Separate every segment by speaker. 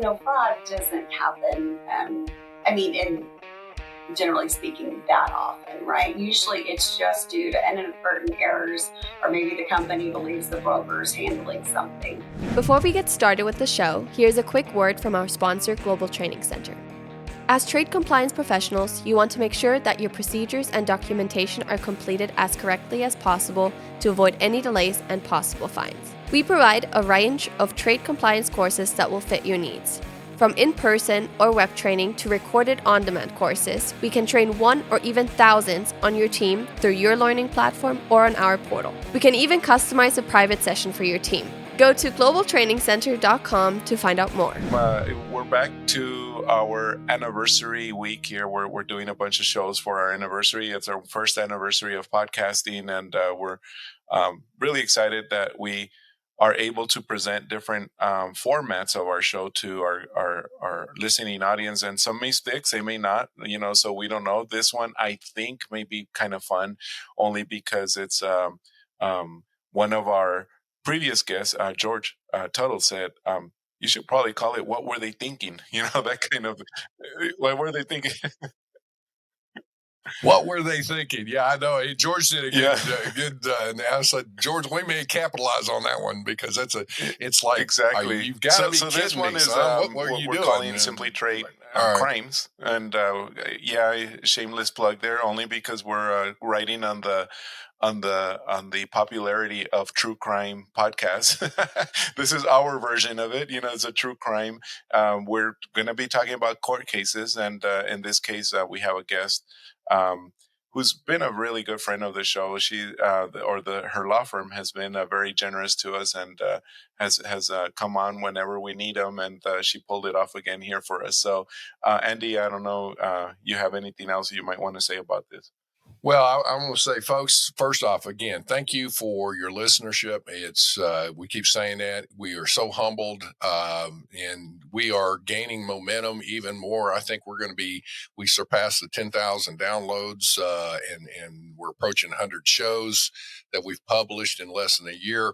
Speaker 1: fraud doesn't happen. In generally speaking, that often, right? Usually it's just due to inadvertent errors, or maybe the company believes the broker is handling something.
Speaker 2: Before we get started with the show, here's a quick word from our sponsor, Global Training Center. As trade compliance professionals, you want to make sure that your procedures and documentation are completed as correctly as possible to avoid any delays and possible fines. We provide a range of trade compliance courses that will fit your needs. From in-person or web training to recorded on-demand courses, we can train one or even thousands on your team through your learning platform or on our portal. We can even customize a private session for your team. Go to globaltrainingcenter.com to find out more.
Speaker 3: We're back to our anniversary week here. We're doing a bunch of shows for our anniversary. It's our first anniversary of podcasting, and we're really excited that we are able to present different formats of our show to our listening audience. And some may stick, they may not, so we don't know. This one, I think, may be kind of fun, only because it's one of our previous guest, George Tuttle, said, you should probably call it "What Were They Thinking?" That kind of. What were they thinking?
Speaker 4: What were they thinking? Yeah, I know. George did a good analysis. George, we may capitalize on that one because it's like
Speaker 3: exactly.
Speaker 4: You've got to be
Speaker 3: kidding
Speaker 4: this
Speaker 3: one
Speaker 4: me,
Speaker 3: is
Speaker 4: son. What
Speaker 3: we're
Speaker 4: doing?
Speaker 3: Calling Simply Trade crimes, and shameless plug there, only because we're writing on the popularity of true crime podcasts. This is our version of it. It's a true crime. We're going to be talking about court cases, and in this case, we have a guest who's been a really good friend of the show. She her law firm has been very generous to us, and has come on whenever we need them, and she pulled it off again here for us. So, Andy, I don't know, you have anything else you might want to say about this?
Speaker 4: Well, I want to say, folks, first off, again, thank you for your listenership. It's we keep saying that. We are so humbled, and we are gaining momentum even more. I think we surpassed the 10,000 downloads, and we're approaching 100 shows that we've published in less than a year.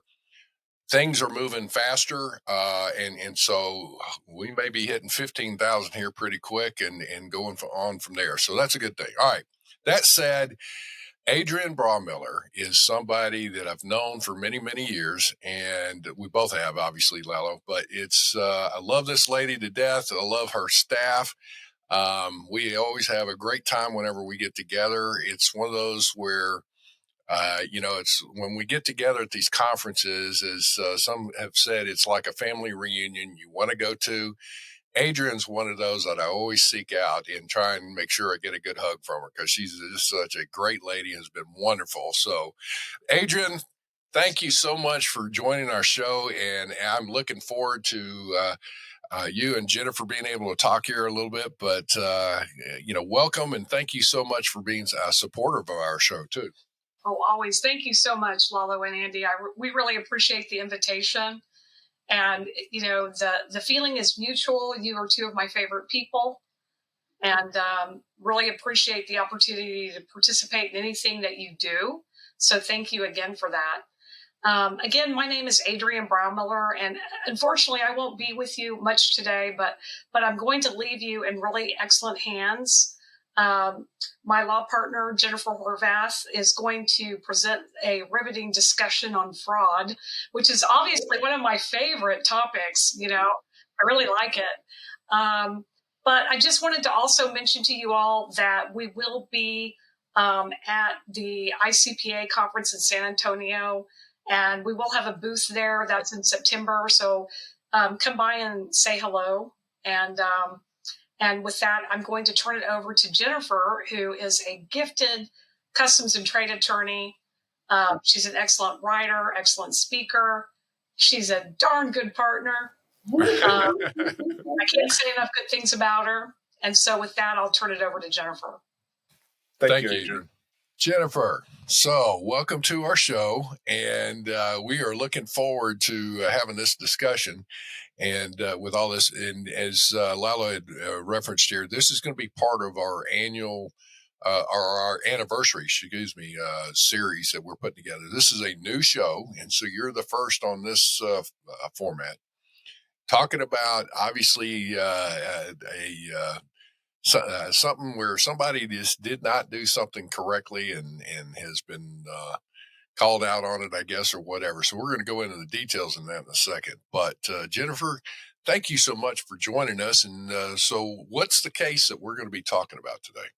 Speaker 4: Things are moving faster, and so we may be hitting 15,000 here pretty quick and going on from there. So that's a good thing. All right. That said, Adrian Braumiller is somebody that I've known for many, many years, and we both have, obviously, Lalo, but I love this lady to death. I love her staff. We always have a great time whenever we get together. It's one of those where, it's when we get together at these conferences, as some have said, it's like a family reunion you want to go to. Adrian's one of those that I always seek out and try and make sure I get a good hug from her because she's just such a great lady and has been wonderful. So, Adrian, thank you so much for joining our show, and I'm looking forward to you and Jennifer being able to talk here a little bit. But, welcome, and thank you so much for being a supporter of our show, too.
Speaker 5: Oh, always. Thank you so much, Lalo and Andy. We really appreciate the invitation. And, the feeling is mutual. You are two of my favorite people, and really appreciate the opportunity to participate in anything that you do. So thank you again for that. Again, my name is Adrian Braumiller, and unfortunately I won't be with you much today, but I'm going to leave you in really excellent hands. My law partner, Jennifer Horvath, is going to present a riveting discussion on fraud, which is obviously one of my favorite topics. I really like it. But I just wanted to also mention to you all that we will be at the ICPA conference in San Antonio, and we will have a booth there. That's in September. So come by and say hello. And with that, I'm going to turn it over to Jennifer, who is a gifted customs and trade attorney. She's an excellent writer, excellent speaker. She's a darn good partner. I can't say enough good things about her. And so with that, I'll turn it over to Jennifer.
Speaker 4: Thank you, Adrian. Jennifer, so welcome to our show. And we are looking forward to having this discussion. And with all this, and as Lalo had referenced here, this is going to be part of our annual, our anniversary, series that we're putting together. This is a new show, and so you're the first on this format. talking about obviously something where somebody just did not do something correctly and has been called out on it, I guess, or whatever. So we're going to go into the details in that in a second. But Jennifer, thank you so much for joining us. And so what's the case that we're going to be talking about today?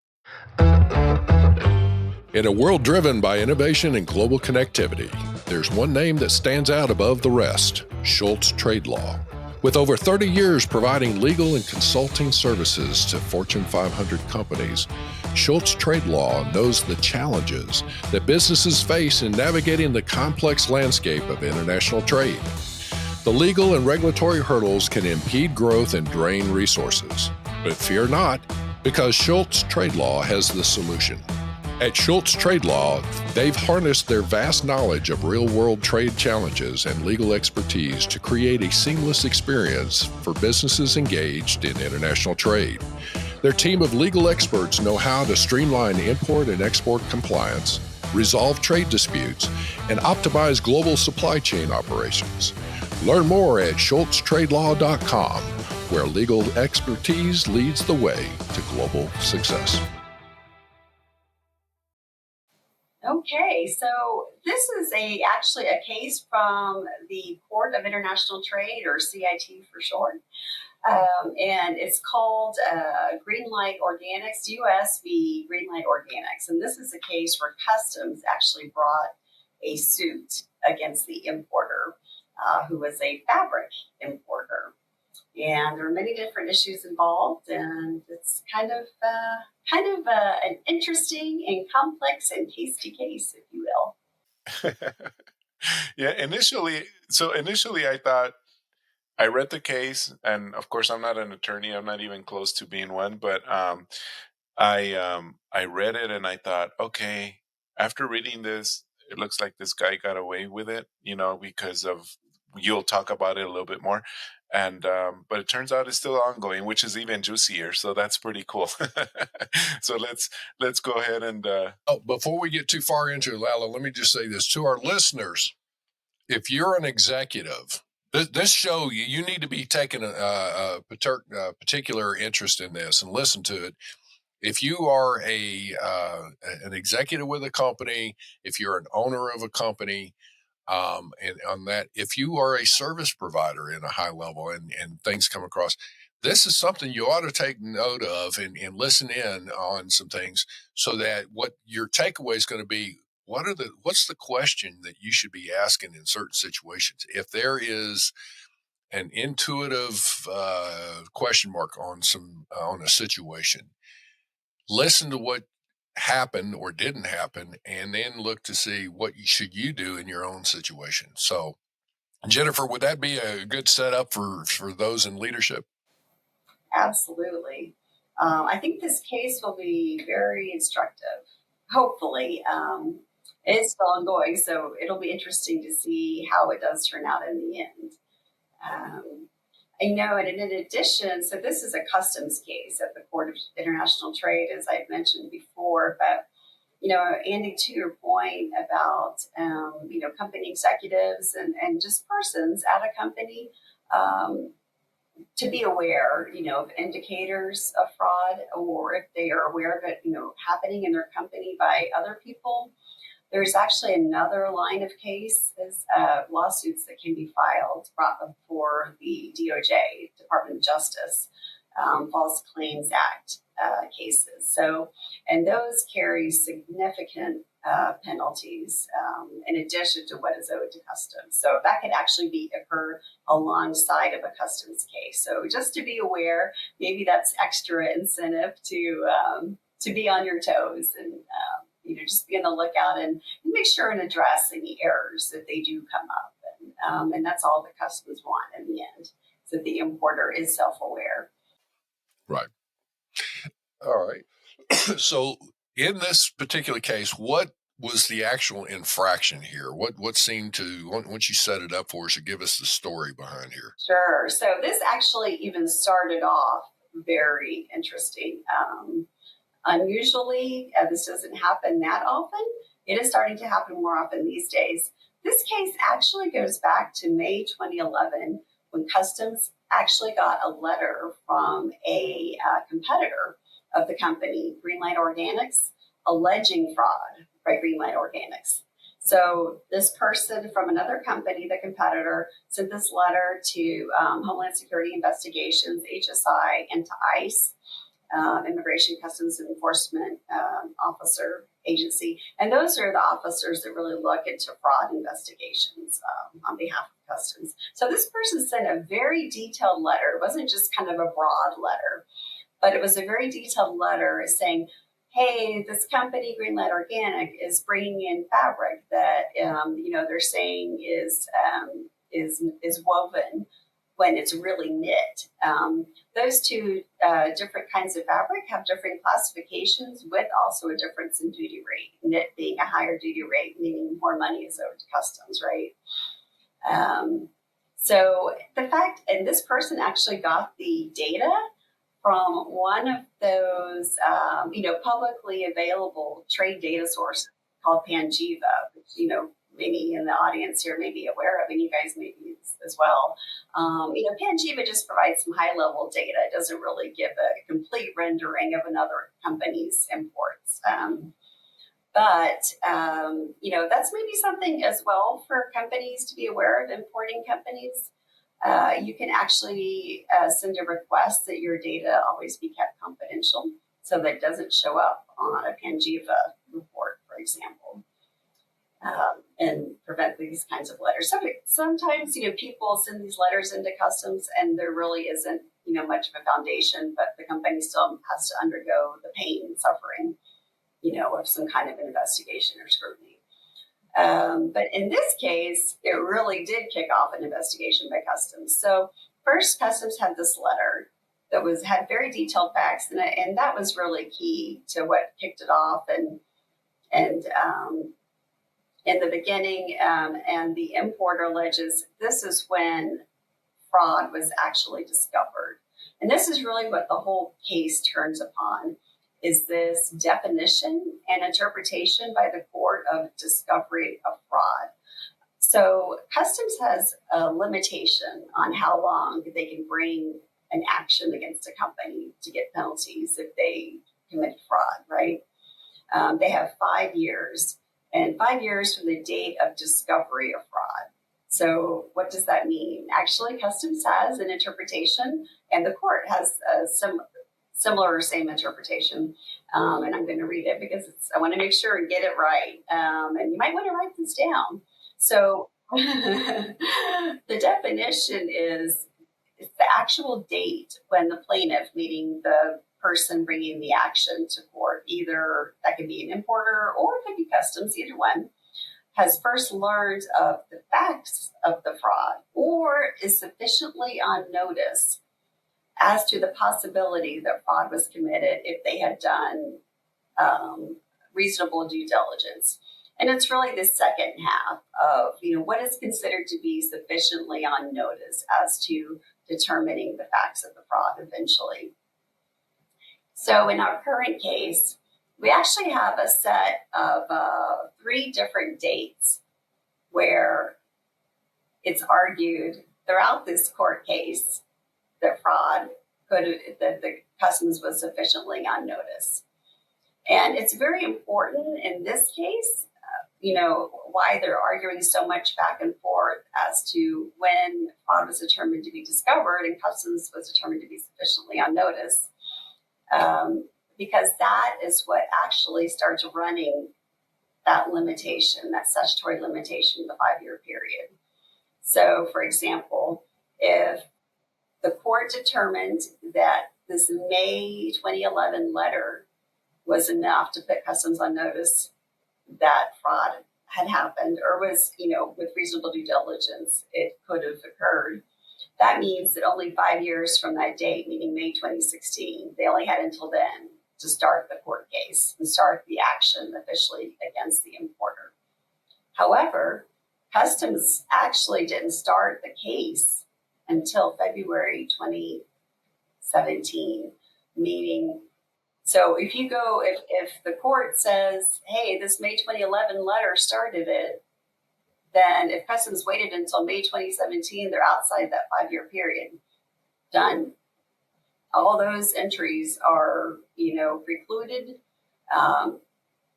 Speaker 4: In a world driven by innovation and global connectivity, there's one name that stands out above the rest: Schultz Trade Law. With over 30 years providing legal and consulting services to Fortune 500 companies, Schultz Trade Law knows the challenges that businesses face in navigating the complex landscape of international trade. The legal and regulatory hurdles can impede growth and drain resources. But fear not, because Schultz Trade Law has the solution. At Schultz Trade Law, they've harnessed their vast knowledge of real-world trade challenges and legal expertise to create a seamless experience for businesses engaged in international trade. Their team of legal experts know how to streamline import and export compliance, resolve trade disputes, and optimize global supply chain operations. Learn more at schultztradelaw.com, where legal expertise leads the way to global success.
Speaker 1: Okay, so this is actually a case from the Court of International Trade, or CIT for short, and it's called Greenlight Organics, U.S. v. Greenlight Organics, and this is a case where Customs actually brought a suit against the importer, who was a fabric importer. And there are many different issues involved, and it's kind of an interesting and complex and tasty case, if you will.
Speaker 3: Yeah, initially I thought, I read the case, and of course I'm not an attorney, I'm not even close to being one, but I read it and I thought, okay, after reading this, it looks like this guy got away with it, because of, you'll talk about it a little bit more. And but it turns out it's still ongoing, which is even juicier. So that's pretty cool. So let's go ahead and.
Speaker 4: Before we get too far into it, Lalo, let me just say this to our listeners: if you're an executive, this show, you need to be taking a particular interest in this and listen to it. If you are an executive with a company, if you're an owner of a company. And on that, if you are a service provider in a high level and things come across, this is something you ought to take note of and listen in on some things, so that what your takeaway is going to be, what's the question that you should be asking in certain situations? If there is an intuitive question mark on a situation, listen to what happened or didn't happen, and then look to see what should you do in your own situation. So, Jennifer, would that be a good setup for those in leadership?
Speaker 1: Absolutely. I think this case will be very instructive. Hopefully, it's still ongoing, so it'll be interesting to see how it does turn out in the end. I know, and in addition, so this is a customs case at the Court of International Trade, as I've mentioned before, but, Andy, to your point about, company executives and just persons at a company, to be aware, of indicators of fraud, or if they are aware of it, happening in their company by other people. There's actually another line of cases, lawsuits that can be brought before the DOJ, Department of Justice, False Claims Act cases. So, and those carry significant penalties in addition to what is owed to customs. So that could actually occur alongside of a customs case. So just to be aware, maybe that's extra incentive to be on your toes and just be on the lookout and make sure and address any errors that they do come up. And that's all the customs want in the end, so the importer is self-aware.
Speaker 4: Right. All right. So in this particular case, what was the actual infraction here? What seemed to, once you set it up for us, to give us the story behind here?
Speaker 1: Sure. So this actually even started off very interesting. Unusually, this doesn't happen that often. It is starting to happen more often these days. This case actually goes back to May 2011, when Customs actually got a letter from a competitor of the company, Greenlight Organics, alleging fraud by Greenlight Organics. So this person from another company, the competitor, sent this letter to Homeland Security Investigations, HSI, and to ICE, Immigration Customs Enforcement Officer Agency. And those are the officers that really look into fraud investigations on behalf of Customs. So this person sent a very detailed letter. It wasn't just kind of a broad letter, but it was a very detailed letter saying, hey, this company, Greenlight Organic, is bringing in fabric that, they're saying is woven when it's really knit. Those two different kinds of fabric have different classifications with also a difference in duty rate. Knit being a higher duty rate, meaning more money is owed to Customs, right? So the fact, and this person actually got the data from one of those, publicly available trade data sources called Panjiva, which, many in the audience here may be aware of, and you guys may be as well. Panjiva just provides some high-level data. It doesn't really give a complete rendering of another company's imports. But that's maybe something as well for companies to be aware of, importing companies. You can actually send a request that your data always be kept confidential so that it doesn't show up on a Panjiva report, for example, and prevent these kinds of letters. Sometimes, people send these letters into Customs and there really isn't, much of a foundation, but the company still has to undergo the pain and suffering, of some kind of investigation or scrutiny. But in this case, it really did kick off an investigation by Customs. So first, Customs had this letter that had very detailed facts, and that was really key to what kicked it off. And in the beginning, and the importer alleges this is when fraud was actually discovered. And this is really what the whole case turns upon, is this definition and interpretation by the court of discovery of fraud. So Customs has a limitation on how long they can bring an action against a company to get penalties if they commit fraud, right? They have 5 years, and 5 years from the date of discovery of fraud. So what does that mean? Actually, Customs has an interpretation, and the court has some similar or same interpretation. And I'm going to read it because I want to make sure and get it right. And you might want to write this down. So the definition is the actual date when the plaintiff, meaning the person bringing the action to court, either that could be an importer or it could be Customs, either one, has first learned of the facts of the fraud or is sufficiently on notice as to the possibility that fraud was committed if they had done reasonable due diligence. And it's really the second half of, what is considered to be sufficiently on notice as to determining the facts of the fraud eventually. So in our current case, we actually have a set of 3 different dates where it's argued throughout this court case that that the Customs was sufficiently on notice. And it's very important in this case, why they're arguing so much back and forth as to when fraud was determined to be discovered and Customs was determined to be sufficiently on notice, because that is what actually starts running that limitation, that statutory limitation, the 5-year period. So, for example, if the court determined that this May 2011 letter was enough to put Customs on notice that fraud had happened or was, with reasonable due diligence, it could have occurred. That means that only 5 years from that date, meaning May 2016, they only had until then to start the court case and start the action officially against the importer. However, Customs actually didn't start the case until February 2017, meaning, so if the court says, hey, this May 2011 letter started it, then if Customs waited until May 2017, they're outside that 5-year period. done. All those entries are, precluded.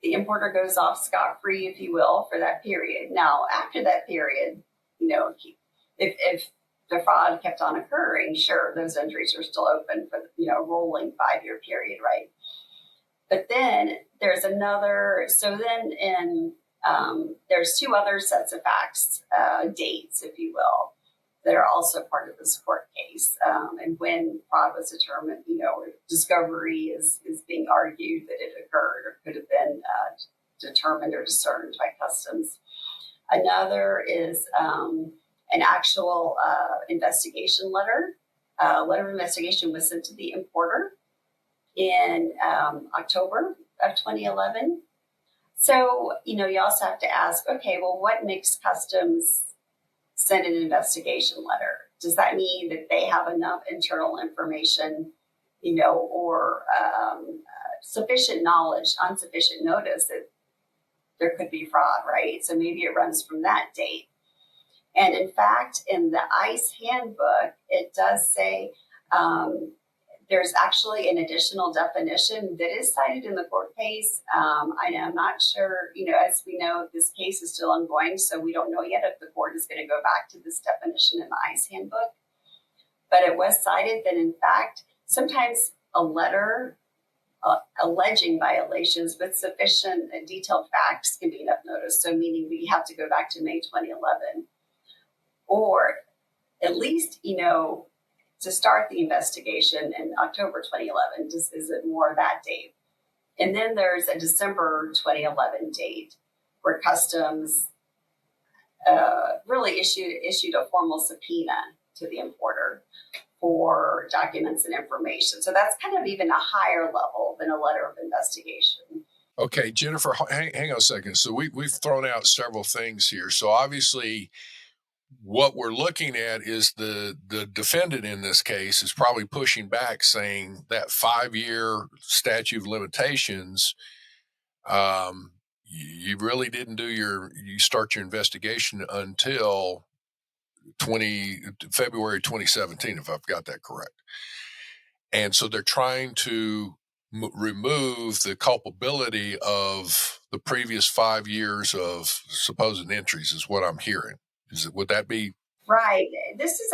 Speaker 1: The importer goes off scot-free, if you will, for that period. Now, after that period, if the fraud kept on occurring, sure, those entries are still open for, rolling 5-year period, right? But then there's there's 2 other sets of facts, dates, if you will, that are also part of this court case. And when fraud was determined, discovery is being argued that it occurred or could have been determined or discerned by customs. Another is an actual investigation letter. Letter of investigation was sent to the importer in October of 2011. So, you also have to ask, okay, well, what makes customs send an investigation letter? Does that mean that they have enough internal information, or sufficient knowledge, insufficient notice that there could be fraud, right? So maybe it runs from that date. And in fact, in the ICE handbook, it does say there's actually an additional definition that is cited in the court case. I'm not sure, as we know, this case is still ongoing, so we don't know yet if the court is going to go back to this definition in the ICE handbook. But it was cited that, in fact, sometimes a letter alleging violations with sufficient and detailed facts can be enough notice. So meaning we have to go back to May 2011, or at least, to start the investigation in October 2011, is it more that date? And then there's a December 2011 date where customs really issued a formal subpoena to the importer for documents and information. So that's kind of even a higher level than a letter of investigation.
Speaker 4: Okay, Jennifer, hang on a second. So we've thrown out several things here. So obviously, what we're looking at is the defendant in this case is probably pushing back, saying that 5-year statute of limitations, you really didn't you start your investigation until February 2017, if I've got that correct. And so they're trying to remove the culpability of the previous 5 years of supposed entries, is what I'm hearing. Would that be
Speaker 1: right? This is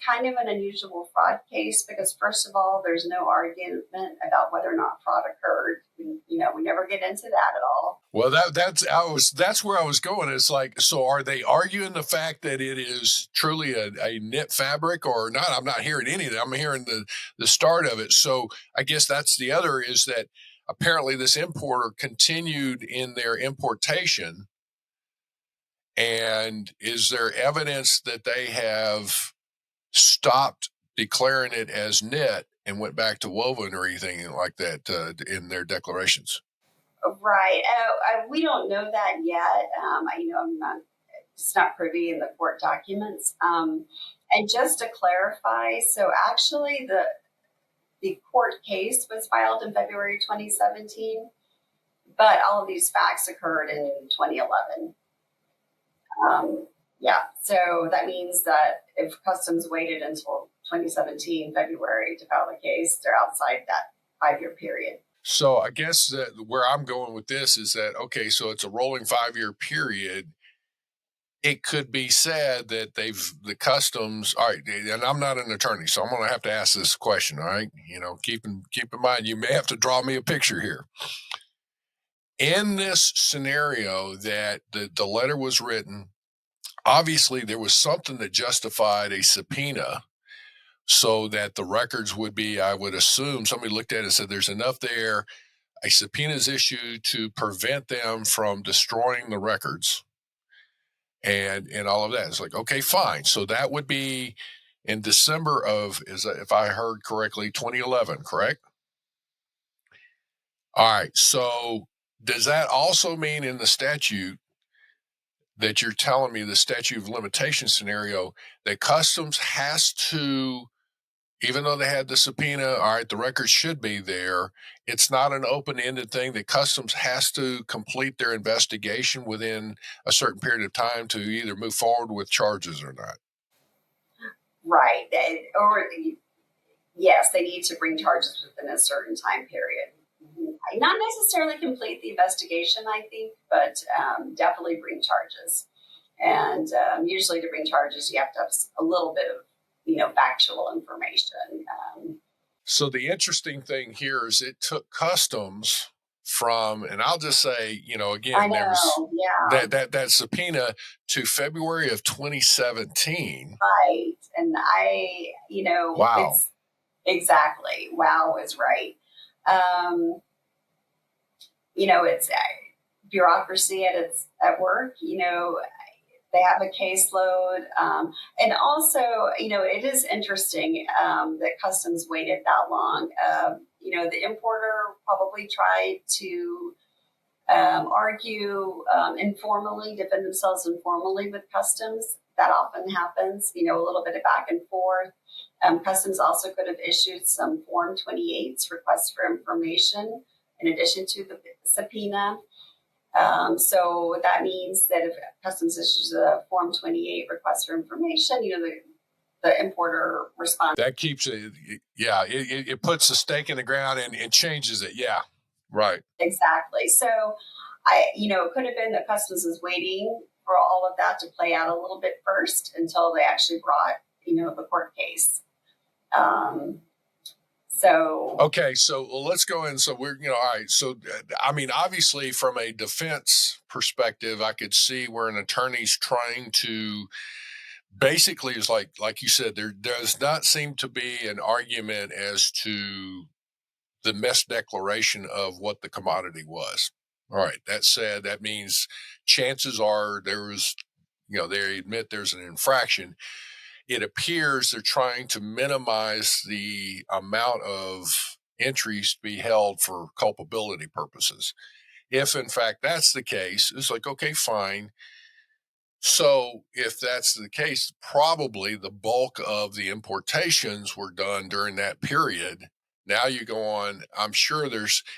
Speaker 1: kind of an unusual fraud case because, first of all, there's no argument about whether or not fraud occurred. We never get into that at all.
Speaker 4: Well, that's where I was going. It's like, so are they arguing the fact that it is truly a knit fabric or not? I'm not hearing any of that. I'm hearing the start of it. So I guess that's the other, is that apparently this importer continued in their importation. And is there evidence that they have stopped declaring it as knit and went back to woven or anything like that in their declarations?
Speaker 1: Right. We don't know that yet. It's not privy in the court documents. And just to clarify, so actually the court case was filed in February 2017, but all of these facts occurred in 2011. So that means that if customs waited until 2017 February to file the case, they're outside that 5-year period.
Speaker 4: So I guess that where I'm going with this is that, okay, so it's a rolling 5-year period. It could be said that the customs, all right, and I'm not an attorney, so I'm going to have to ask this question, all right? Keep in mind, you may have to draw me a picture here. In this scenario that the letter was written, obviously there was something that justified a subpoena so that the records would be, I would assume, somebody looked at it and said, there's enough there. A subpoena is issued to prevent them from destroying the records and all of that. It's like, okay, fine. So that would be in December of, if I heard correctly, 2011, correct? All right. So does that also mean in the statute that you're telling me, the statute of limitation scenario, that customs has to, even though they had the subpoena, all right, the records should be there. It's not an open-ended thing that customs has to complete their investigation within a certain period of time to either move forward with charges or not?
Speaker 1: right. Yes, they need to bring charges within a certain time period. Not necessarily complete the investigation, I think, but definitely bring charges. And usually to bring charges, you have to have a little bit of, factual information.
Speaker 4: So the interesting thing here is it took customs from, and I'll just say, again, there's that subpoena to February of 2017.
Speaker 1: Right. And
Speaker 4: wow.
Speaker 1: It's exactly. Wow is right. It's bureaucracy at work, they have a caseload. And also, it is interesting that customs waited that long. The importer probably tried to argue informally, defend themselves informally with customs. That often happens, a little bit of back and forth. Customs also could have issued some Form 28s, requests for information, in addition to the subpoena. So that means that if Customs issues a Form 28 request for information, the importer responds.
Speaker 4: That keeps it, it puts a stake in the ground and changes it. Yeah, right.
Speaker 1: Exactly. So it could have been that Customs was waiting for all of that to play out a little bit first until they actually brought, the court case.
Speaker 4: Okay, so let's go in. So we're, all right. So, obviously from a defense perspective, I could see where an attorney's trying to basically is like you said, there does not seem to be an argument as to the misdeclaration of what the commodity was. All right. That said, that means chances are they admit there's an infraction. It appears they're trying to minimize the amount of entries to be held for culpability purposes. If in fact that's the case, it's like, okay, fine. So if that's the case, probably the bulk of the importations were done during that period. Now you go on, I'm sure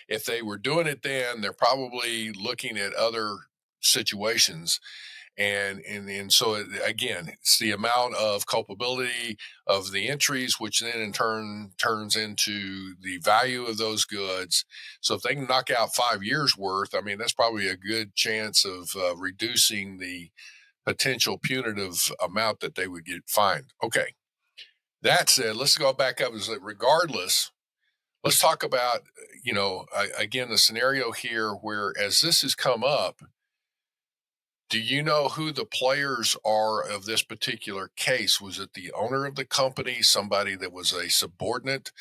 Speaker 4: if they were doing it then, they're probably looking at other situations. And so again, it's the amount of culpability of the entries, which then in turn turns into the value of those goods. So if they can knock out 5 years worth, that's probably a good chance of reducing the potential punitive amount that they would get fined. Okay. That said, let's go back up. Is that regardless, let's talk about, again, the scenario here where as this has come up, do you know who the players are of this particular case? Was it the owner of the company, somebody that was a subordinate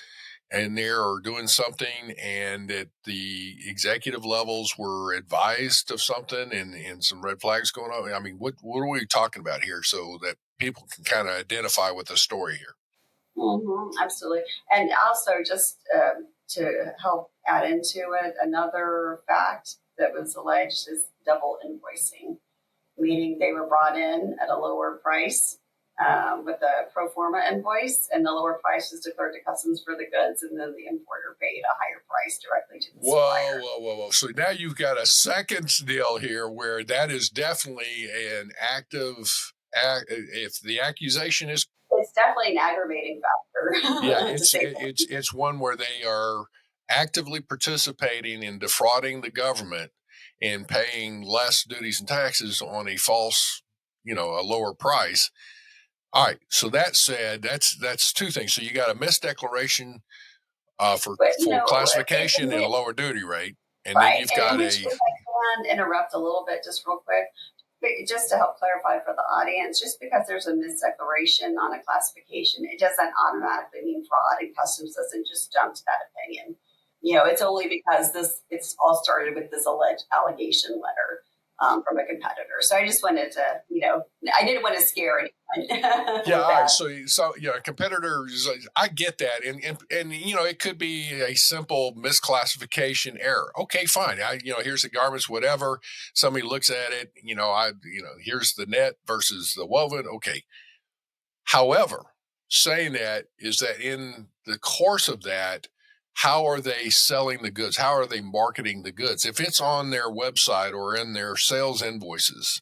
Speaker 4: in there or doing something, and that the executive levels were advised of something and some red flags going on? What are we talking about here so that people can kind of identify with the story here?
Speaker 1: Mm-hmm, absolutely. And also just to help add into it, another fact that was alleged is double invoicing. Meaning they were brought in at a lower price with a pro forma invoice, and the lower price was declared to Customs for the goods, and then the importer paid a higher price directly to the supplier.
Speaker 4: Whoa. So now you've got a second deal here where that is definitely an active, if the accusation is...
Speaker 1: It's definitely an aggravating factor.
Speaker 4: Yeah, it's one where they are actively participating in defrauding the government and paying less duties and taxes on a false, a lower price. All right. So that said, that's two things. So you got a misdeclaration for classification and a lower duty rate. And right. Then you've got
Speaker 1: if I can interrupt a little bit, just real quick, just to help clarify for the audience, just because there's a misdeclaration on a classification, it doesn't automatically mean fraud, and Customs doesn't just jump to that opinion. It's only because it's all started with this alleged allegation letter from a competitor. So I just wanted to, I didn't want to scare anyone.
Speaker 4: Yeah. All right. So a competitor, I get that. And, it could be a simple misclassification error. Okay, fine. Here's the garments, whatever. Somebody looks at it, here's the net versus the woven. Okay. However, saying that is that in the course of that, how are they selling the goods? How are they marketing the goods? If it's on their website or in their sales invoices,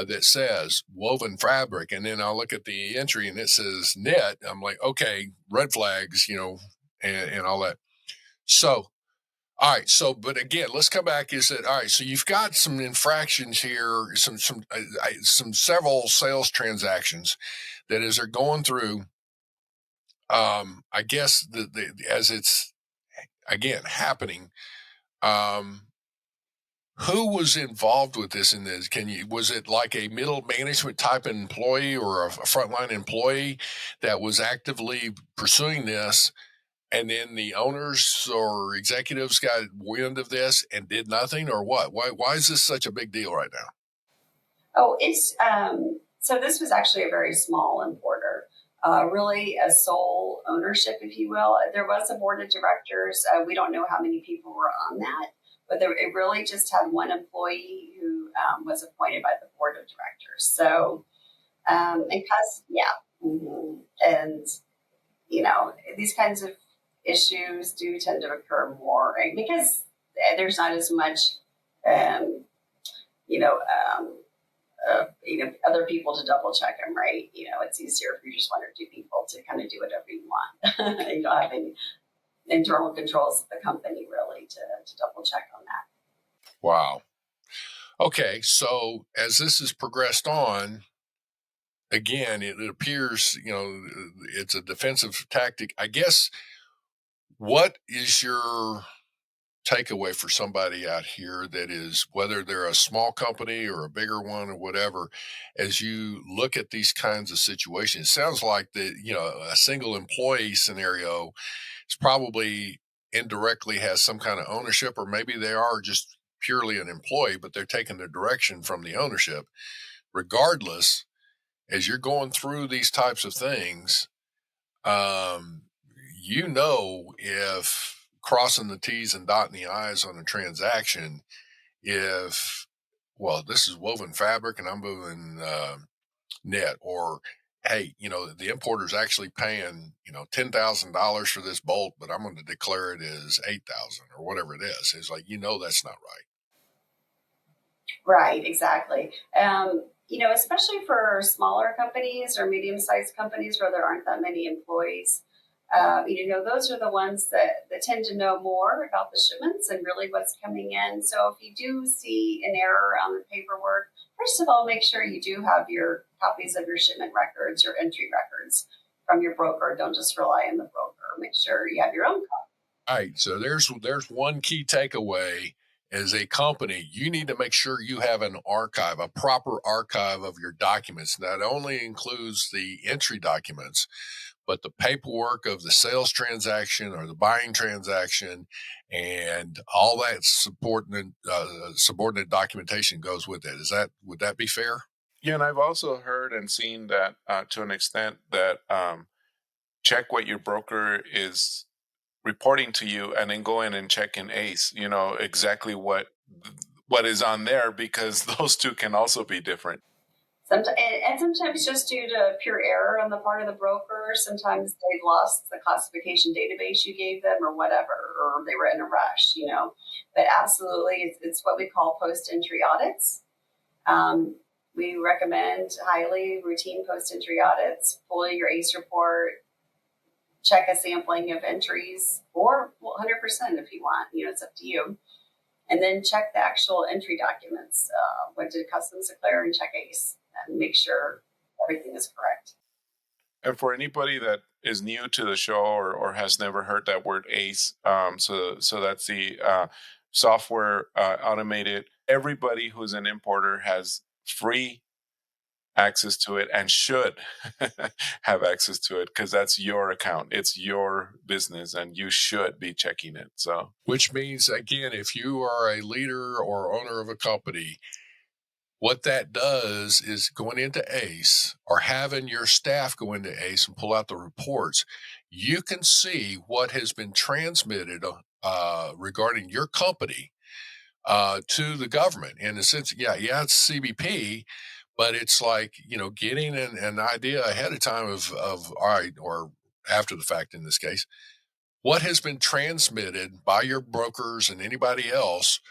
Speaker 4: that says woven fabric, and then I'll look at the entry and it says knit. I'm like, okay, red flags, and all that. So, all right. So, but again, let's come back. Is that all right? So you've got some infractions here, some several sales transactions that as they're going through, I guess as it's again happening, who was involved with this in this? Was it like a middle management type employee or a frontline employee that was actively pursuing this? And then the owners or executives got wind of this and did nothing, or what? Why is this such a big deal right now?
Speaker 1: Oh, it's so this was actually a very small importer, really a sole ownership, if you will. There was a board of directors. We don't know how many people were on that, but it really just had one employee who was appointed by the board of directors. So, and these kinds of issues do tend to occur more, right? Because there's not as much, you know, other people to double check them, right? It's easier if you're just one or two people to kind of do whatever you want. You don't have any internal controls of the company really to double check on that.
Speaker 4: Wow. Okay, so as this has progressed on, again, it appears, it's a defensive tactic. I guess, what is your takeaway for somebody out here that is, whether they're a small company or a bigger one or whatever, as you look at these kinds of situations? It sounds like a single employee scenario is probably indirectly has some kind of ownership, or maybe they are just purely an employee, but they're taking the direction from the ownership. Regardless, as you're going through these types of things, if crossing the T's and dotting the I's on a transaction, this is woven fabric and I'm moving net, or hey, the importer's actually paying, $10,000 for this bolt, but I'm going to declare it as 8,000 or whatever it is. It's like, that's not right.
Speaker 1: Right, exactly. Especially for smaller companies or medium-sized companies where there aren't that many employees, those are the ones that tend to know more about the shipments and really what's coming in. So if you do see an error on the paperwork, first of all, make sure you do have your copies of your shipment records, your entry records from your broker. Don't just rely on the broker. Make sure you have your own copy.
Speaker 4: All right. So there's one key takeaway. As a company, you need to make sure you have an archive, a proper archive of your documents. That only includes the entry documents, but the paperwork of the sales transaction or the buying transaction and all that subordinate documentation goes with it. Would that be fair?
Speaker 3: Yeah, and I've also heard and seen that to an extent that check what your broker is reporting to you, and then go in and check in ACE. Exactly what is on there, because those two can also be different.
Speaker 1: Sometimes just due to pure error on the part of the broker. Sometimes they've lost the classification database you gave them or whatever, or they were in a rush, But absolutely, it's what we call post-entry audits. We recommend highly routine post-entry audits. Pull your ACE report, check a sampling of entries, or 100% if you want. It's up to you. And then check the actual entry documents. What did customs declare, and check ACE and make sure everything is correct.
Speaker 3: And for anybody that is new to the show or has never heard that word ACE, so that's the software automated. Everybody who's an importer has free access to it and should have access to it, because that's your account. It's your business and you should be checking it. So,
Speaker 4: which means, again, if you are a leader or owner of a company, what that does is going into ACE or having your staff go into ACE and pull out the reports, you can see what has been transmitted regarding your company to the government. In a sense, it's CBP, but it's like, getting an idea ahead of time of all right, or after the fact in this case, what has been transmitted by your brokers and anybody else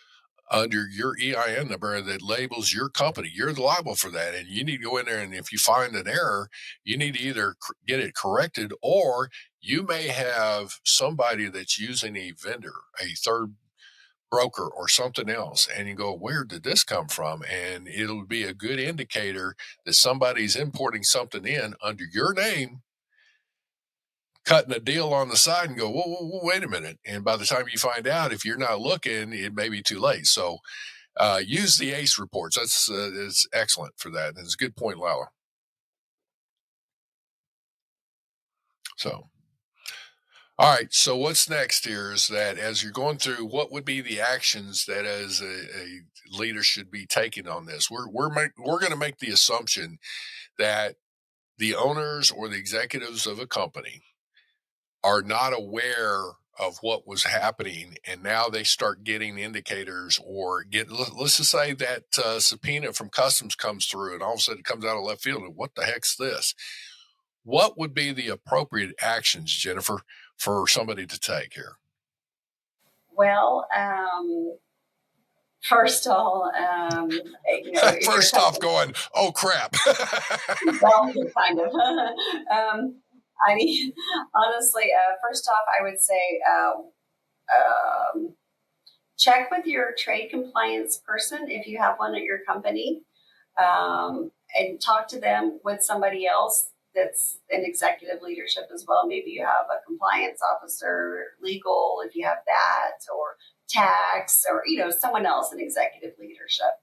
Speaker 4: under your EIN number that labels your company. You're liable for that. And you need to go in there, and if you find an error, you need to either get it corrected, or you may have somebody that's using a vendor, a third broker or something else, and you go, where did this come from? And it'll be a good indicator that somebody's importing something in under your name, cutting a deal on the side, and go, whoa, wait a minute. And by the time you find out, if you're not looking, it may be too late. So use the ACE reports. That's is excellent for that. And it's a good point, Lalo. So, all right. So what's next here is that as you're going through, what would be the actions that as a leader should be taking on this? We're going to make the assumption that the owners or the executives of a company are not aware of what was happening, and now they start getting indicators, or let's just say that subpoena from customs comes through, and all of a sudden it comes out of left field, and what the heck's this? What would be the appropriate actions, Jennifer, for somebody to take here?
Speaker 1: Well, first of all,
Speaker 4: first off, going, oh crap.
Speaker 1: well, kind of. I mean, honestly, first off, I would say check with your trade compliance person if you have one at your company, and talk to them with somebody else that's in executive leadership as well. Maybe you have a compliance officer, legal, if you have that, or tax, or someone else in executive leadership,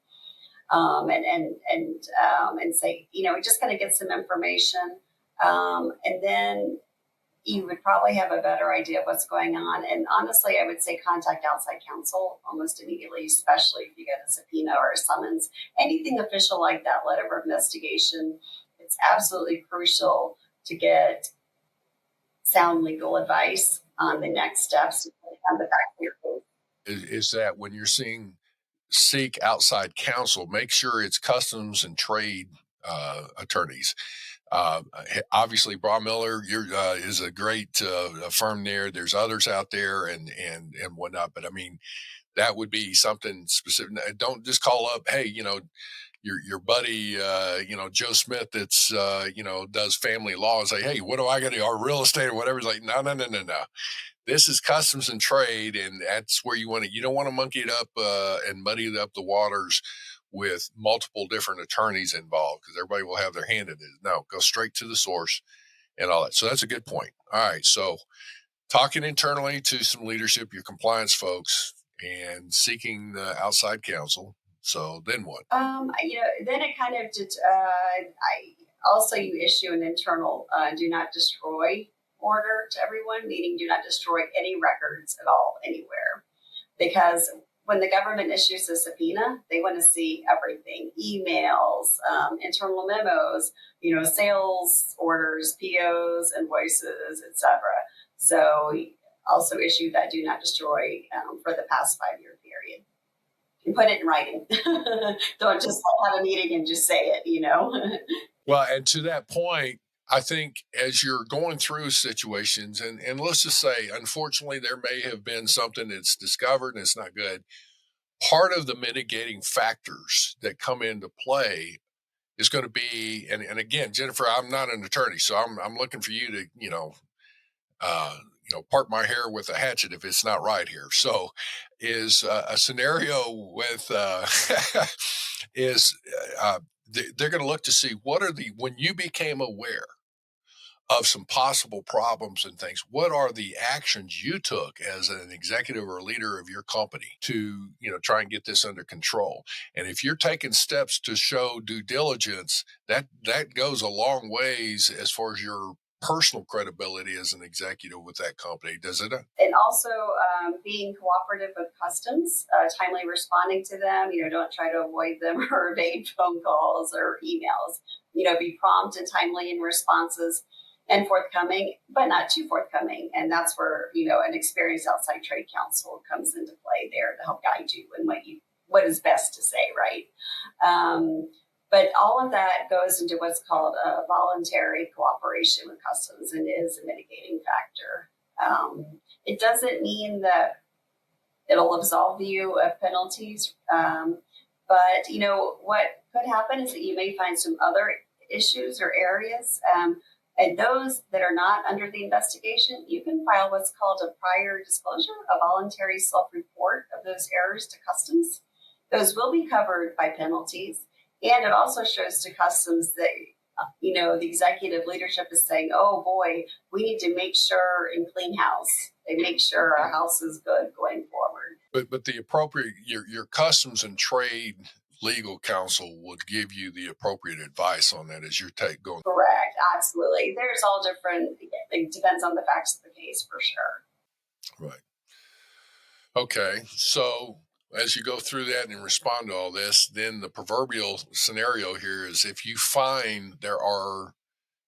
Speaker 1: and say, just going to get some information, and then you would probably have a better idea of what's going on. And honestly, I would say contact outside counsel almost immediately, especially if you get a subpoena or a summons, anything official like that, letter of investigation. It's absolutely crucial to get sound legal advice on the next steps to come back to your case.
Speaker 4: Is that when you're seek outside counsel, make sure it's customs and trade attorneys. Obviously, Braumiller is a great firm there. There's others out there and whatnot, but I mean, that would be something specific. Don't just call up, hey, your buddy, Joe Smith that's, does family law, and say, hey, what do I got to do? Or real estate or whatever. It's like, no. This is customs and trade, and that's where you don't want to monkey it up and muddy it up the waters with multiple different attorneys involved, because everybody will have their hand in it. No, go straight to the source and all that. So that's a good point. All right. So talking internally to some leadership, your compliance folks, and seeking outside counsel. So then what?
Speaker 1: Then it kind of did. You issue an internal do not destroy order to everyone, meaning do not destroy any records at all anywhere, because when the government issues a subpoena, they want to see everything: emails, internal memos, sales orders, POs, invoices, etc. So we also issued that do not destroy for the past 5-year period. You put it in writing. Don't just have a meeting and just say it,
Speaker 4: Well, and to that point, I think as you're going through situations, and let's just say, unfortunately, there may have been something that's discovered and it's not good. Part of the mitigating factors that come into play is going to be, and again, Jennifer, I'm not an attorney, so I'm looking for you to, part my hair with a hatchet if it's not right here. So is a scenario with, they're going to look to see when you became aware of some possible problems and things, what are the actions you took as an executive or leader of your company to, try and get this under control? And if you're taking steps to show due diligence, that goes a long ways as far as your personal credibility as an executive with that company, does it?
Speaker 1: And also being cooperative with customs, timely responding to them. Don't try to avoid them or evade phone calls or emails. Be prompt and timely in responses and forthcoming, but not too forthcoming. And that's where, an experienced outside trade counsel comes into play there to help guide you in what is best to say, right? But all of that goes into what's called a voluntary cooperation with customs, and is a mitigating factor. It doesn't mean that it'll absolve you of penalties. But what could happen is that you may find some other issues or areas. And those that are not under the investigation, you can file what's called a prior disclosure, a voluntary self-report of those errors to customs. Those will be covered by penalties. And it also shows to customs that, the executive leadership is saying, oh boy, we need to make sure and clean house. They make sure our house is good going forward.
Speaker 4: But the appropriate, your customs and trade legal counsel would give you the appropriate advice on that as your take going.
Speaker 1: Correct. Absolutely. There's all different, it depends on the facts of the case for sure.
Speaker 4: Right. Okay. So as you go through that and respond to all this, then the proverbial scenario here is if you find there are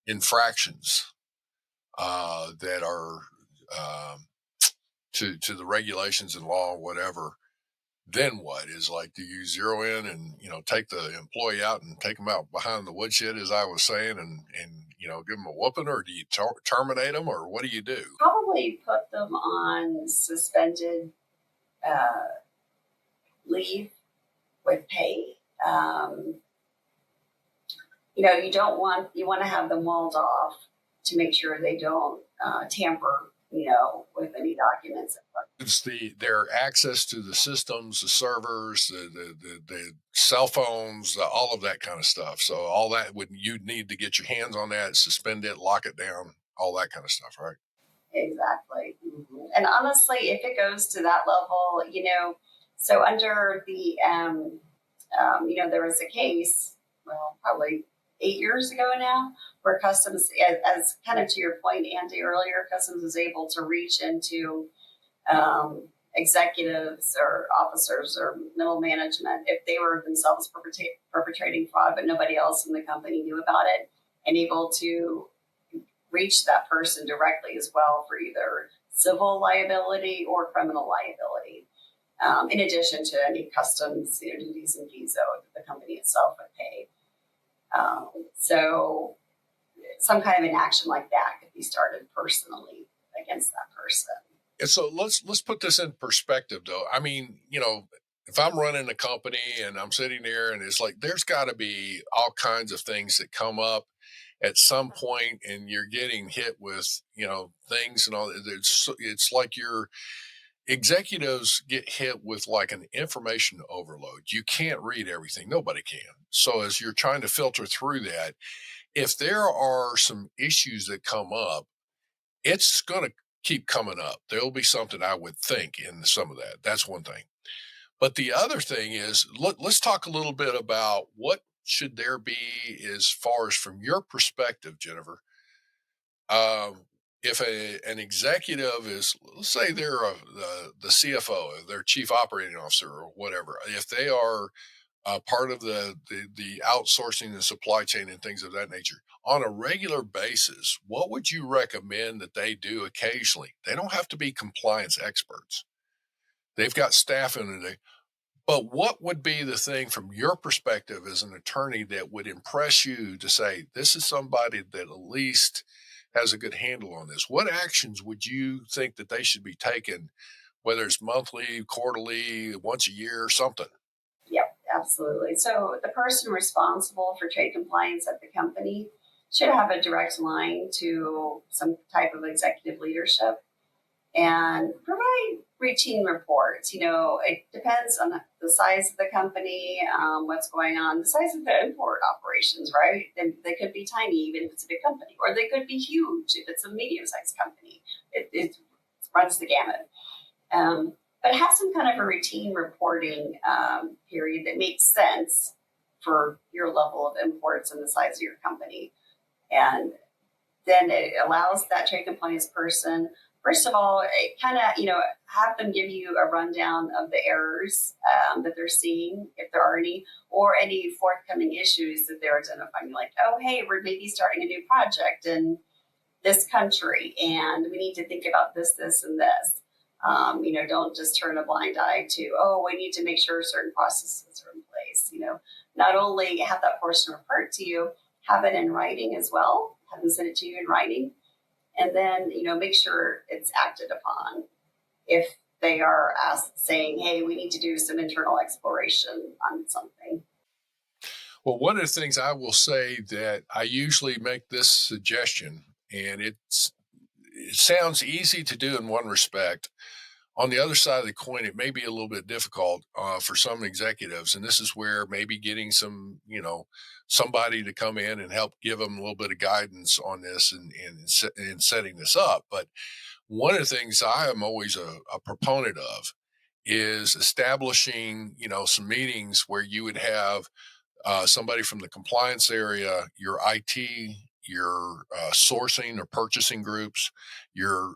Speaker 4: infractions that are to the regulations and law, whatever, then what is like, do you zero in and, take the employee out and take them out behind the woodshed, as I was saying, and give them a whooping, or do you terminate them, or what do you do?
Speaker 1: Probably put them on suspended leave with pay. You want to have them walled off to make sure they don't tamper, with any documents.
Speaker 4: It's their access to the systems, the servers, the cell phones, all of that kind of stuff. So all that you'd need to get your hands on that, suspend it, lock it down, all that kind of stuff, right?
Speaker 1: Exactly. Mm-hmm. And honestly, if it goes to that level, so under the, there was a case, probably 8 years ago now, where customs, as kind of to your point, Andy, earlier, customs was able to reach into executives or officers or middle management if they were themselves perpetrating fraud, but nobody else in the company knew about it, and able to reach that person directly as well for either civil liability or criminal liability, in addition to any customs duties and fees that the company itself would pay. So some kind of an action like that could be started personally against that person.
Speaker 4: And so let's put this in perspective, though. I mean, if I'm running a company and I'm sitting there and it's like, there's got to be all kinds of things that come up at some point, and you're getting hit with, things and all. It's like your executives get hit with like an information overload. You can't read everything. Nobody can. So as you're trying to filter through that, if there are some issues that come up, it's going to keep coming up. There'll be something, I would think, in some of that. That's one thing. But the other thing is, let's talk a little bit about what should there be as far as from your perspective, Jennifer. If an executive is, let's say they're the CFO, their chief operating officer or whatever, if they are part of the outsourcing and supply chain and things of that nature on a regular basis, what would you recommend that they do occasionally? They don't have to be compliance experts. They've got staff in it. But what would be the thing from your perspective as an attorney that would impress you to say, this is somebody that at least has a good handle on this? What actions would you think that they should be taking, whether it's monthly, quarterly, once a year, something?
Speaker 1: Yep, absolutely. So the person responsible for trade compliance at the company should have a direct line to some type of executive leadership and provide routine reports. It depends on the size of the company, what's going on, the size of the import operations, right? They could be tiny, even if it's a big company, or they could be huge if it's a medium-sized company. It runs the gamut. But have some kind of a routine reporting period that makes sense for your level of imports and the size of your company. And then it allows that trade compliance person, first of all, kind of, have them give you a rundown of the errors that they're seeing, if there are any, or any forthcoming issues that they're identifying. Like, oh, hey, we're maybe starting a new project in this country, and we need to think about this, this, and this. Don't just turn a blind eye to, oh, we need to make sure certain processes are in place. Not only have that person report to you, have it in writing as well, have them send it to you in writing, and then, make sure it's acted upon. If they are saying, hey, we need to do some internal exploration on something.
Speaker 4: Well, one of the things I will say that I usually make this suggestion, and it sounds easy to do in one respect. On the other side of the coin, it may be a little bit difficult for some executives, and this is where maybe getting some, somebody to come in and help give them a little bit of guidance on this and setting this up. But one of the things I am always a proponent of is establishing, some meetings where you would have somebody from the compliance area, your IT, your sourcing or purchasing groups, your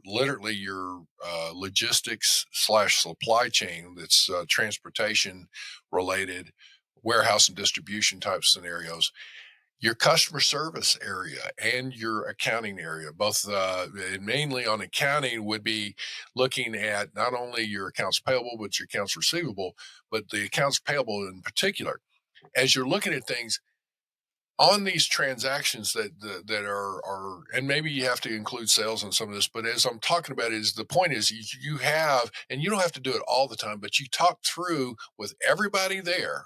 Speaker 4: logistics / supply chain that's transportation related, warehouse and distribution type scenarios, your customer service area and your accounting area, both and mainly on accounting would be looking at not only your accounts payable, but your accounts receivable, but the accounts payable in particular. As you're looking at things on these transactions that are, and maybe you have to include sales in some of this, but as I'm talking about is the point is you have, and you don't have to do it all the time, but you talk through with everybody there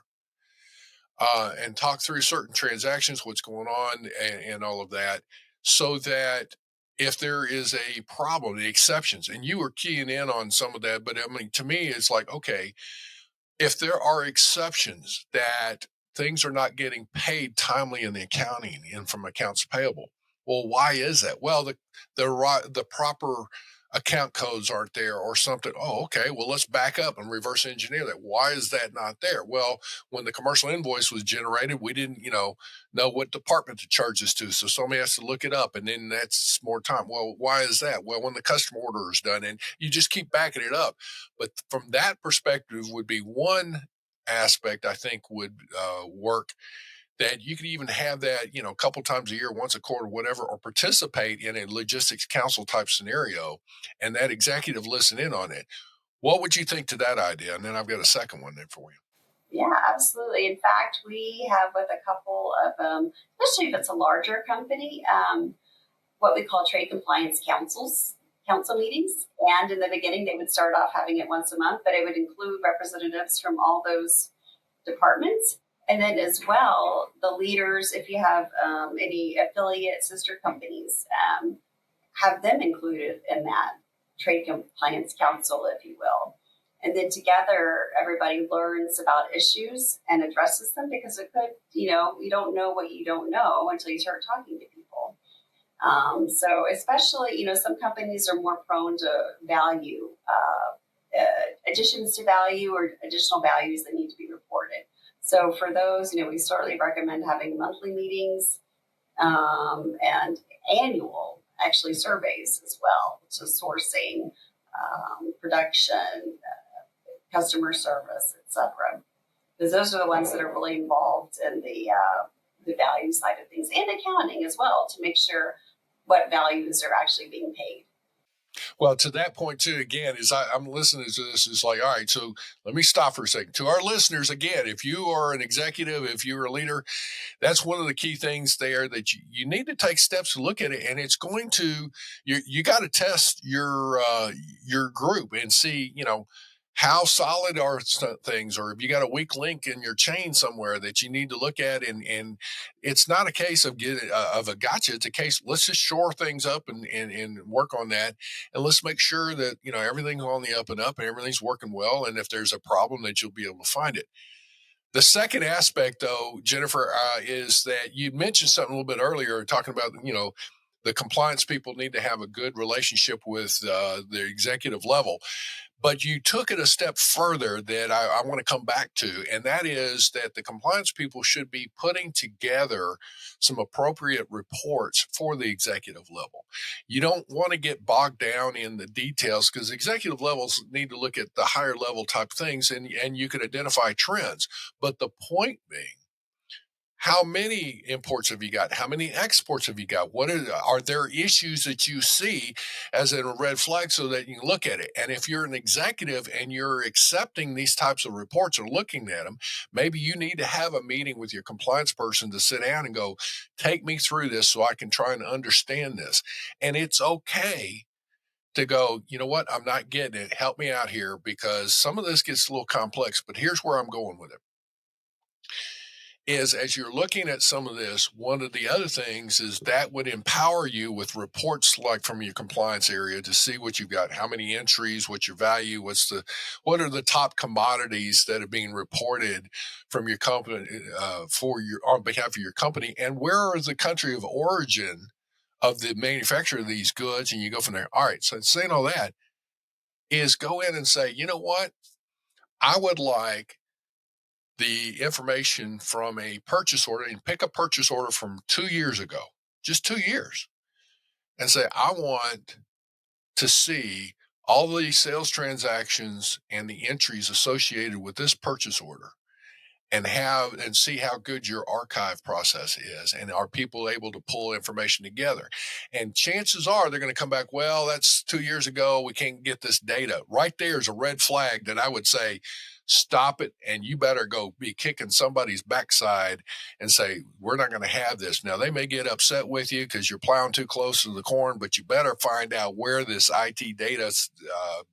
Speaker 4: and talk through certain transactions, what's going on and all of that, so that if there is a problem, the exceptions, and you were keying in on some of that, but I mean, to me, it's like, okay, if there are exceptions that things are not getting paid timely in the accounting and from accounts payable, well, why is that? Well, the proper account codes aren't there or something. Oh, okay. Well, let's back up and reverse engineer that. Why is that not there? Well, when the commercial invoice was generated, we didn't, know what department to charge this to. So somebody has to look it up, and then that's more time. Well, why is that? Well, when the customer order is done, and you just keep backing it up. But from that perspective would be one aspect I think would work, that you could even have that, a couple times a year, once a quarter, whatever, or participate in a logistics council type scenario and that executive listen in on it. What would you think to that idea? And then I've got a second one there for you.
Speaker 1: Yeah, absolutely. In fact, we have with a couple of, especially if it's a larger company, what we call trade compliance council meetings. And in the beginning, they would start off having it once a month, but it would include representatives from all those departments. And then as well, the leaders, if you have any affiliate sister companies, have them included in that trade compliance council, if you will. And then together, everybody learns about issues and addresses them, because it could, you don't know what you don't know until you start talking to people. So especially, some companies are more prone to value, additions to value or additional values that need to be reported. So for those, we certainly recommend having monthly meetings and annual, actually, surveys as well, to sourcing, production, customer service, etc. Because those are the ones that are really involved in the value side of things, and accounting as well, to make sure what values are actually being paid.
Speaker 4: Well, to that point too, again, is I'm listening to this, is like, all right, so let me stop for a second. To our listeners, again, if you are an executive, if you're a leader, that's one of the key things there, that you need to take steps to look at it. And it's going to, you got to test your group and see, how solid are things, or if you got a weak link in your chain somewhere that you need to look at. And it's not a case of of a gotcha. It's a case, let's just shore things up and work on that. And let's make sure that, everything's on the up and up and everything's working well. And if there's a problem, that you'll be able to find it. The second aspect, though, Jennifer, is that you mentioned something a little bit earlier, talking about, the compliance people need to have a good relationship with the executive level. But you took it a step further that I want to come back to, and that is that the compliance people should be putting together some appropriate reports for the executive level. You don't want to get bogged down in the details, because executive levels need to look at the higher level type things, and you can identify trends. But the point being, how many imports have you got? How many exports have you got? Are there issues that you see as a red flag, so that you can look at it? And if you're an executive and you're accepting these types of reports or looking at them, maybe you need to have a meeting with your compliance person to sit down and go, take me through this so I can try and understand this. And it's okay to go, you know what, I'm not getting it. Help me out here because some of this gets a little complex, but here's where I'm going with it. Is as you're looking at some of this, one of the other things is that would empower you with reports like from your compliance area to see what you've got, how many entries, what's your value, what are the top commodities that are being reported from your company on behalf of your company, and where is the country of origin of the manufacturer of these goods, and you go from there. All right, so saying all that is go in and say, you know what, I would like the information from a purchase order and pick a purchase order from 2 years ago, just 2 years, and say, I want to see all the sales transactions and the entries associated with this purchase order and see how good your archive process is. And are people able to pull information together? And chances are they're going to come back, well, that's 2 years ago. We can't get this data. Right there is a red flag that I would say, stop it. And you better go be kicking somebody's backside and say, we're not going to have this. Now, they may get upset with you because you're plowing too close to the corn, but you better find out where this IT data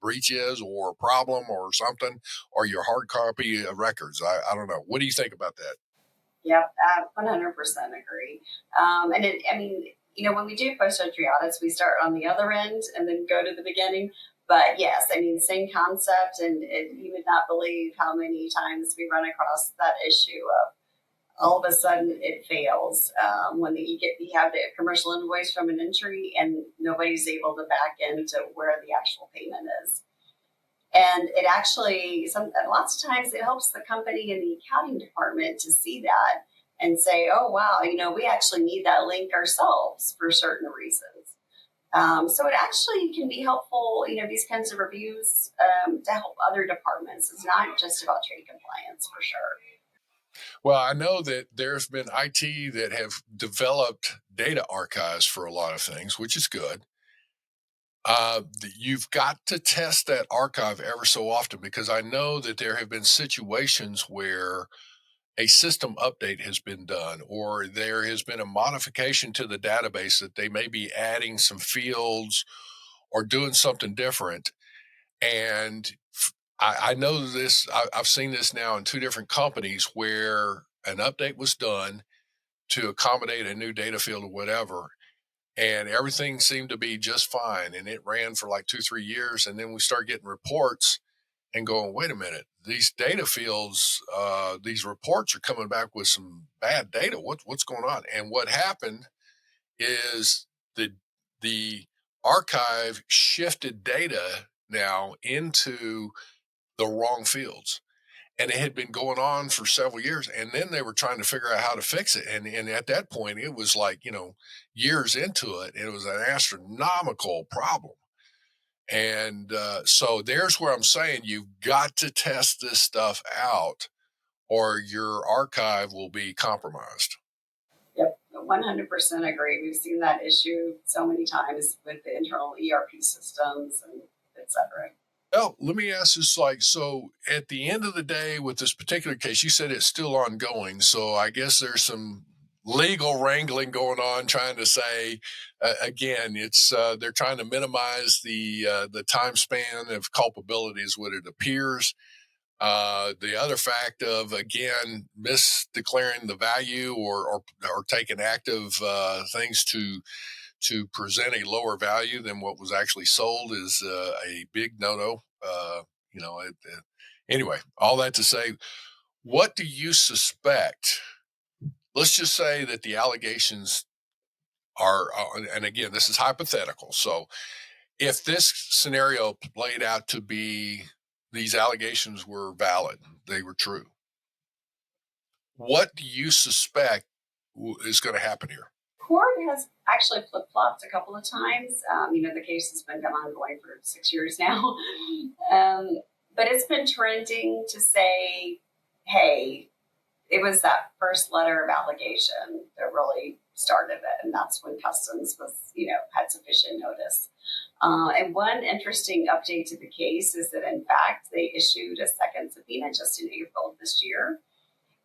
Speaker 4: breach is or problem or something, or your hard copy of records. I don't know. What do you think about that?
Speaker 1: Yep, 100% agree. When we do post-entry audits, we start on the other end and then go to the beginning. But yes, same concept, and you would not believe how many times we run across that issue of all of a sudden it fails when you have the commercial invoice from an entry and nobody's able to back into where the actual payment is. And it actually, lots of times it helps the company and the accounting department to see that and say, oh, wow, we actually need that link ourselves for certain reasons. So it actually can be helpful, these kinds of reviews to help other departments. It's not just about trade compliance, for sure.
Speaker 4: Well, I know that there's been IT that have developed data archives for a lot of things, which is good. You've got to test that archive ever so often, because I know that there have been situations where a system update has been done, or there has been a modification to the database that they may be adding some fields or doing something different. And I know this, I've seen this now in two different companies where an update was done to accommodate a new data field or whatever, and everything seemed to be just fine. And it ran for like 2-3 years. And then we start getting reports and going, wait a minute, these data fields, these reports are coming back with some bad data. What's going on? And what happened is the archive shifted data now into the wrong fields. And it had been going on for several years. And then they were trying to figure out how to fix it. And at that point, it was like, years into it, it was an astronomical problem. And so there's where I'm saying you've got to test this stuff out or your archive will be compromised.
Speaker 1: Yep, 100% agree. We've seen that issue so many times with the internal ERP systems and et cetera.
Speaker 4: Well, let me ask this, so at the end of the day with this particular case, you said it's still ongoing. So I guess there's some legal wrangling going on, trying to say, again, it's they're trying to minimize the time span of culpability is what it appears. The other fact of, again, misdeclaring the value or taking active things to present a lower value than what was actually sold is a big no-no. Anyway, all that to say, what do you suspect? Let's just say that the allegations are, and again, this is hypothetical. So if this scenario played out to be these allegations were valid, they were true, what do you suspect is going to happen here?
Speaker 1: Court has actually flip-flopped a couple of times. The case has been ongoing for 6 years now. But it's been trending to say, hey, it was that first letter of allegation that really started it. And that's when Customs was, had sufficient notice. And one interesting update to the case is that, in fact, they issued a second subpoena just in April of this year.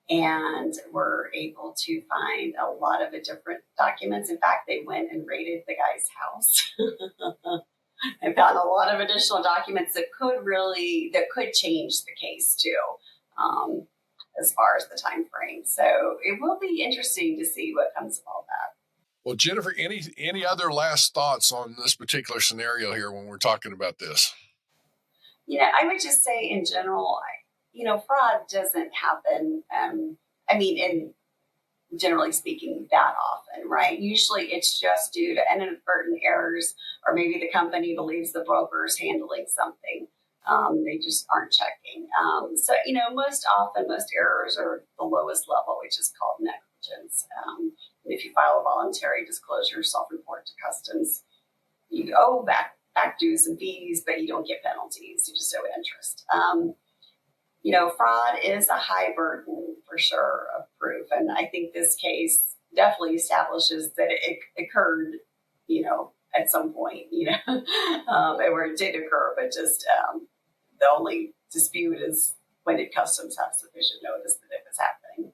Speaker 1: And were able to find a lot of the different documents. In fact, they went and raided the guy's house and gotten a lot of additional documents that could change the case too, as far as the time frame. So it will be interesting to see what comes of all that.
Speaker 4: Well, Jennifer, any other last thoughts on this particular scenario here when we're talking about this?
Speaker 1: I would just say in general, fraud doesn't happen. In generally speaking, that often, right? Usually it's just due to inadvertent errors, or maybe the company believes the broker is handling something. They just aren't checking. Most often, most errors are the lowest level, which is called negligence. If you file a voluntary disclosure, self-report to customs, you owe back dues and fees, but you don't get penalties. You just owe interest. Fraud is a high burden for sure of proof. And I think this case definitely establishes that it occurred, at some point, where it did occur, but just the only dispute is when did customs have sufficient notice that it was happening.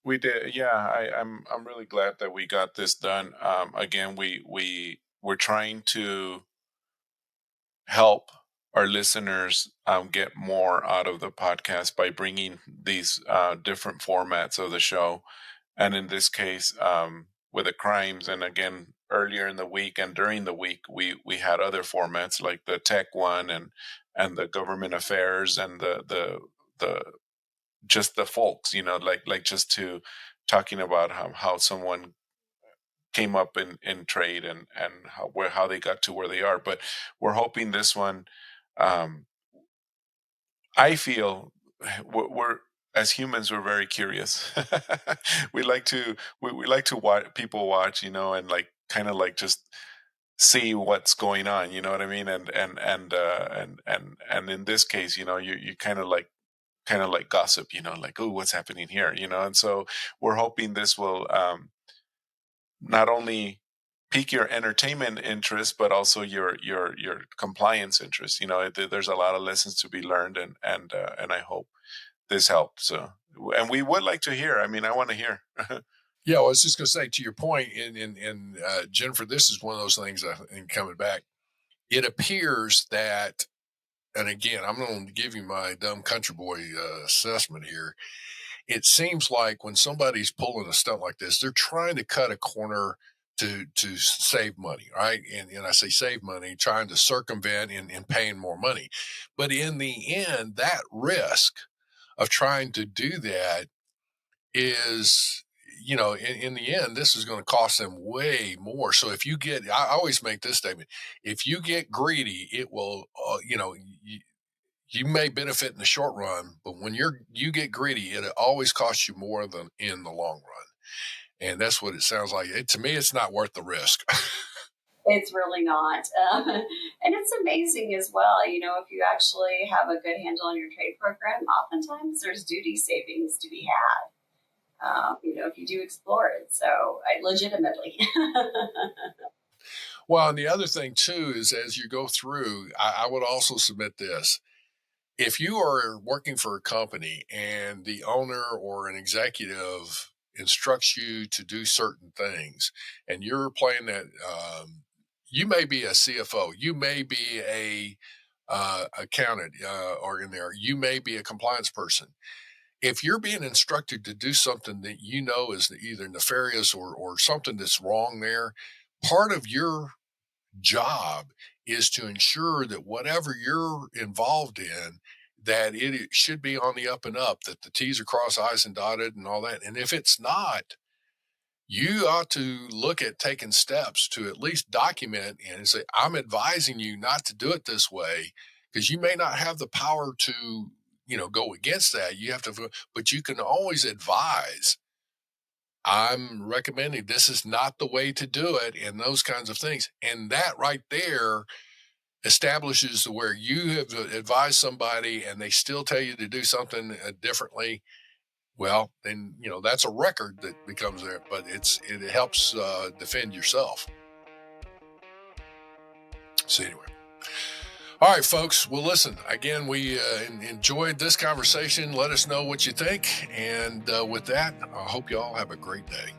Speaker 3: We did, yeah. I'm really glad that we got this done. Again, we're trying to help our listeners get more out of the podcast by bringing these different formats of the show, and in this case, with the crimes. And again, earlier in the week and during the week, we had other formats like the tech one and the government affairs and the just the folks, like just to talking about how someone came up in trade and how they got to where they are. But we're hoping this one, I feel we're as humans, we're very curious. we like to watch people watch, and like kind of like just see what's going on. You know what I mean? And in this case, you kind of like gossip, like, oh, what's happening here, and so we're hoping this will not only pique your entertainment interest, but also your compliance interest. There's a lot of lessons to be learned, and I hope this helps. So, and we would like to hear. I want to hear.
Speaker 4: Yeah, I was just going to say, to your point, and Jennifer, this is one of those things. And coming back, it appears that. And again, I'm going to give you my dumb country boy assessment here. It seems like when somebody's pulling a stunt like this, they're trying to cut a corner to save money, right? And I say save money, trying to circumvent and paying more money. But in the end, that risk of trying to do that is, in the end, this is going to cost them way more. So if you get, I always make this statement, if you get greedy, it will, you may benefit in the short run, but when you get greedy, it always costs you more than in the long run. And that's what it sounds like. To me, it's not worth the risk.
Speaker 1: It's really not. And it's amazing as well. If you actually have a good handle on your trade program, oftentimes there's duty savings to be had. If you do explore it. So legitimately.
Speaker 4: Well, and the other thing too is as you go through, I would also submit this. If you are working for a company and the owner or an executive instructs you to do certain things and you're playing that, you may be a CFO, you may be a accountant or in there, you may be a compliance person. If you're being instructed to do something that is either nefarious or something that's wrong there, part of your job is to ensure that whatever you're involved in, that it should be on the up and up, that the T's are crossed, I's and dotted and all that. And if it's not, you ought to look at taking steps to at least document and say, I'm advising you not to do it this way, because you may not have the power to, go against that. You have to, but you can always advise. I'm recommending this is not the way to do it, and those kinds of things. And that right there establishes where you have advised somebody and they still tell you to do something differently. Well, then, that's a record that becomes there, but it helps defend yourself. So anyway. All right, folks. Well, listen, again, we enjoyed this conversation. Let us know what you think. And with that, I hope you all have a great day.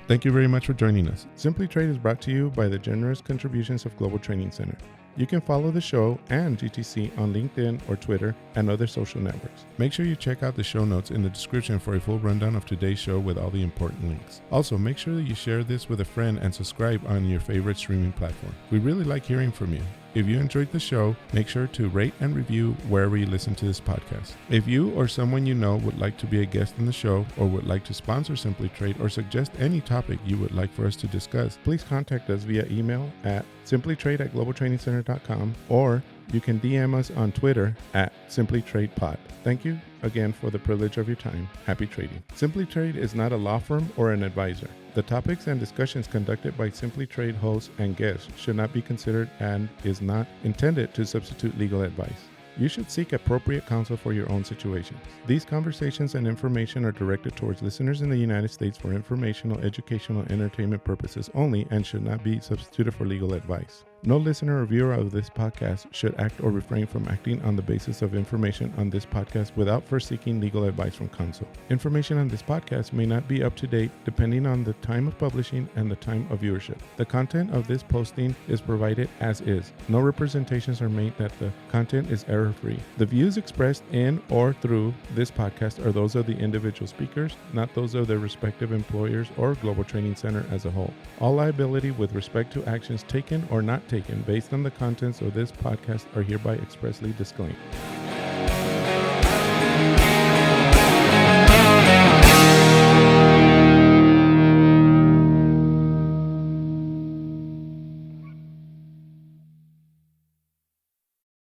Speaker 6: Thank you very much for joining us. Simply Trade is brought to you by the generous contributions of Global Training Center. You can follow the show and GTC on LinkedIn or Twitter and other social networks. Make sure you check out the show notes in the description for a full rundown of today's show with all the important links. Also, make sure that you share this with a friend and subscribe on your favorite streaming platform. We really like hearing from you. If you enjoyed the show, make sure to rate and review wherever you listen to this podcast. If you or someone you know would like to be a guest on the show or would like to sponsor Simply Trade or suggest any topic you would like for us to discuss, please contact us via email at simplytrade@globaltrainingcenter.com, or you can DM us on Twitter at simplytradepod. Thank you again for the privilege of your time. Happy trading. Simply Trade is not a law firm or an advisor. The topics and discussions conducted by Simply Trade hosts and guests should not be considered and is not intended to substitute legal advice. You should seek appropriate counsel for your own situations. These conversations and information are directed towards listeners in the United States for informational, educational, and entertainment purposes only and should not be substituted for legal advice. No listener or viewer of this podcast should act or refrain from acting on the basis of information on this podcast without first seeking legal advice from counsel. Information on this podcast may not be up to date depending on the time of publishing and the time of viewership. The content of this posting is provided as is. No representations are made that the content is error-free. The views expressed in or through this podcast are those of the individual speakers, not those of their respective employers or Global Training Center as a whole. All liability with respect to actions taken or not taken based on the contents of this podcast are hereby expressly disclaimed.